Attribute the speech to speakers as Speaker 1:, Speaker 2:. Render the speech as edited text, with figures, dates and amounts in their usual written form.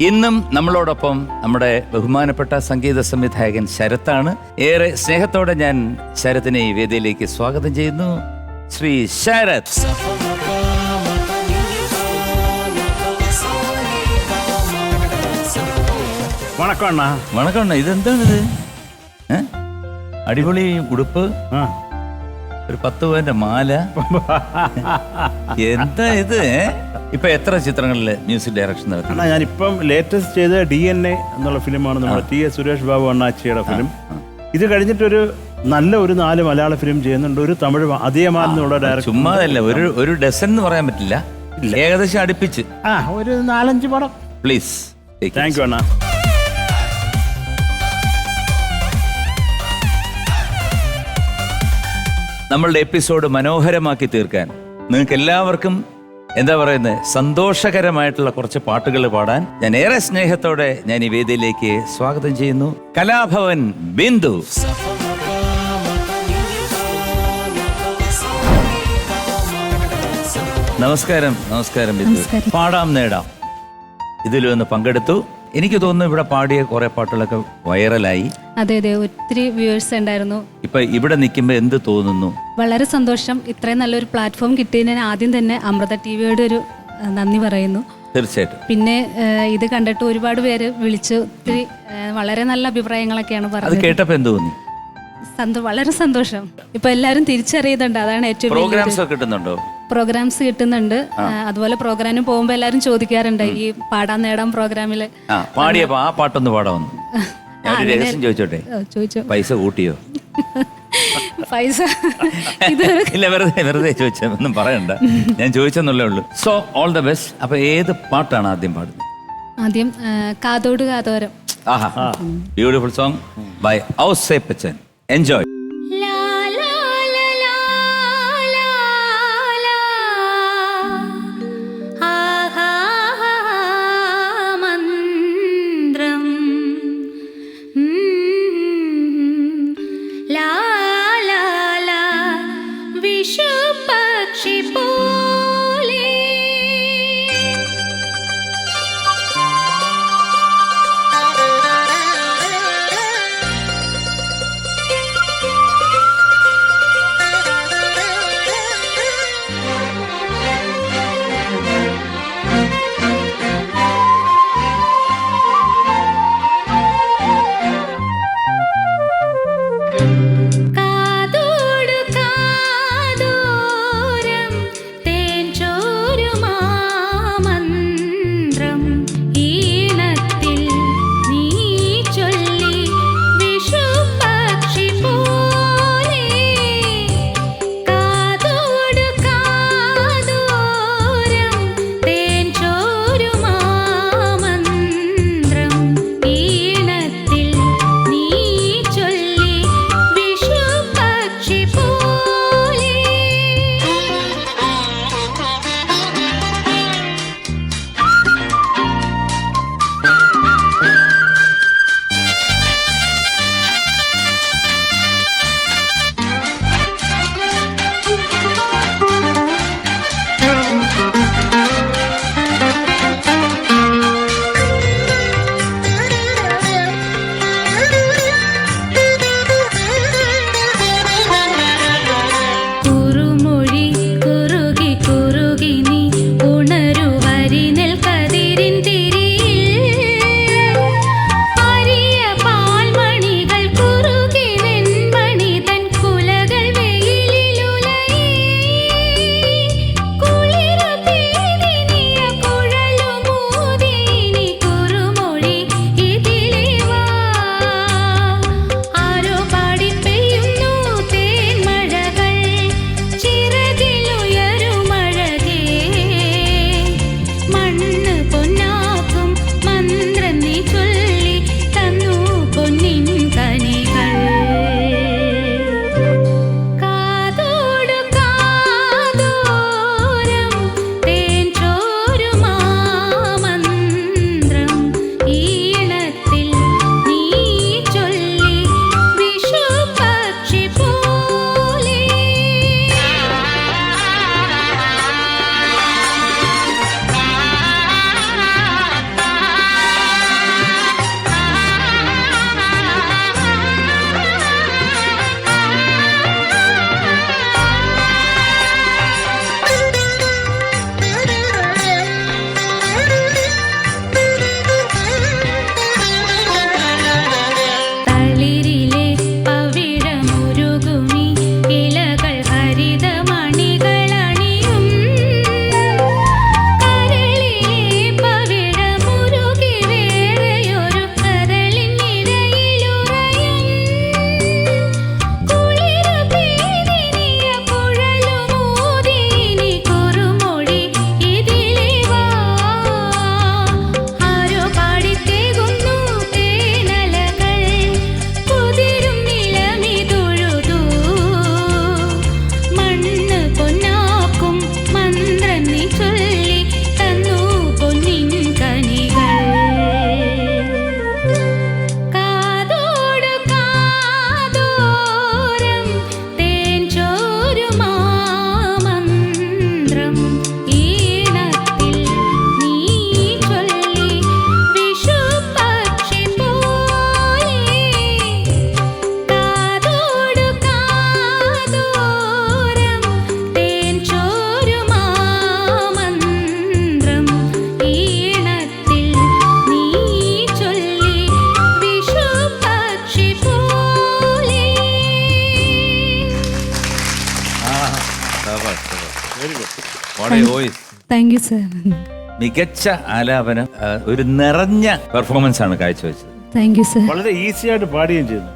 Speaker 1: ഇന്നും നമ്മളോടൊപ്പം നമ്മുടെ ബഹുമാനപ്പെട്ട സംഗീത സംവിധായകൻ ശരത്താണ്. ഏറെ സ്നേഹത്തോടെ ഞാൻ ശരത്തിനെ ഈ വേദിയിലേക്ക് സ്വാഗതം ചെയ്യുന്നു. ശ്രീ ശരത്. വണക്കണ്ണ. ഇതെന്താണിത്? അടിപൊളി ഉടുപ്പ്, ഒരു 10 പവന്റെ മാല. എന്താ ഇത്? ഇപ്പൊ എത്ര ചിത്രങ്ങളില് മ്യൂസിക് ഡയറക്ഷൻ നടത്തുന്നത്?
Speaker 2: ഞാനിപ്പം ലേറ്റസ്റ്റ് ചെയ്ത DNA എന്നുള്ള ഫിലിമാണ് നമ്മുടെ TS സുരേഷ് ബാബു അണ്ണാച്ചിയുടെ ഫിലിം. ഇത് കഴിഞ്ഞിട്ടൊരു നല്ല ഒരു 4 മലയാള ഫിലിം ചെയ്യുന്നുണ്ട്. ഒരു തമിഴ് അതിയമാൻ എന്നുള്ള ഡയറക്ടർ.
Speaker 1: ചുമ്മാതല്ല, ഒരു ഡസൻ എന്ന് പറയാൻ പറ്റില്ല, ഏകദേശം അടുപ്പിച്ച്
Speaker 2: ഒരു 4-5 പടം.
Speaker 1: പ്ലീസ്.
Speaker 2: താങ്ക് യു അണ്ണാ.
Speaker 1: നമ്മളുടെ എപ്പിസോഡ് മനോഹരമാക്കി തീർക്കാൻ നിങ്ങൾക്ക് എല്ലാവർക്കും എന്താ പറയുന്നത്, സന്തോഷകരമായിട്ടുള്ള കുറച്ച് പാട്ടുകൾ പാടാൻ ഞാൻ ഏറെ സ്നേഹത്തോടെ ഞാൻ ഈ വേദിയിലേക്ക് സ്വാഗതം ചെയ്യുന്നു. കലാഭവൻ ബിന്ദു. നമസ്കാരം. നമസ്കാരം ബിന്ദു. പാടാം നേടാം ഇതിലൊന്ന് പങ്കെടുത്തു. എനിക്ക് തോന്നുന്നു ഇവിടെ പാടിയ കുറെ പാട്ടുകളൊക്കെ വൈറലായി.
Speaker 3: അതെ അതെ, ഒത്തിരി വ്യൂവേഴ്സ് ഉണ്ടായിരുന്നു.
Speaker 1: ഇപ്പൊ ഇവിടെ നിൽക്കുമ്പോ എന്ത് തോന്നുന്നു?
Speaker 3: വളരെ സന്തോഷം. ഇത്രയും നല്ലൊരു പ്ലാറ്റ്ഫോം കിട്ടിയതിന് ആദ്യം തന്നെ അമൃത ടിവിയോട് ഒരു നന്ദി പറയുന്നു.
Speaker 1: തീർച്ചയായിട്ടും.
Speaker 3: പിന്നെ ഇത് കണ്ടിട്ട് ഒരുപാട് പേര് വിളിച്ച് ഒത്തിരി വളരെ നല്ല അഭിപ്രായങ്ങളൊക്കെയാണ് പറഞ്ഞത്.
Speaker 1: അത് കേട്ടപ്പോ എന്ത് തോന്നി?
Speaker 3: വളരെ സന്തോഷം. ഇപ്പൊ എല്ലാരും തിരിച്ചറിയുന്നുണ്ട്, അതാണ് ഏറ്റവും.
Speaker 1: പ്രോഗ്രാംസ് കിട്ടുന്നുണ്ടോ?
Speaker 3: പ്രോഗ്രാംസ് കിട്ടുന്നുണ്ട്. അതുപോലെ പ്രോഗ്രാമിന് പോകുമ്പോ എല്ലാരും ചോദിക്കാറുണ്ട് ഈ പാടാൻ നേടാൻ പ്രോഗ്രാമില്
Speaker 1: പാടിയപ്പോ ആ പാട്ടൊന്ന് പാടാമെന്ന്. രഹസ്യം ചോദിച്ചോട്ടെ,
Speaker 3: ചോദിച്ചോ?
Speaker 1: പൈസ കൂട്ടിയോ?
Speaker 3: പൈസ
Speaker 1: ഇല്ല, വെറുതെ ചോദിച്ചൊന്നും പറയണ്ട, ഞാൻ ചോദിച്ചെന്നുള്ളേ ഉള്ളൂ. So all the best. അപ്പൊ ഏത് പാട്ടാണ് ആദ്യം പാടുന്നത്?
Speaker 3: ആദ്യം കാതോട് കാതോരം.
Speaker 1: ആഹാ, beautiful song by Ouseppachan. Enjoy. Voice.
Speaker 3: Thank you sir.
Speaker 1: മികച്ച ആലാപനം, ഒരു നിറഞ്ഞ പെർഫോമൻസ് ആണ് കാഴ്ചവെച്ചത്.
Speaker 3: Thank you sir.
Speaker 2: വളരെ ഈസി ആയിട്ട് പാടുകയും ചെയ്യുന്നു.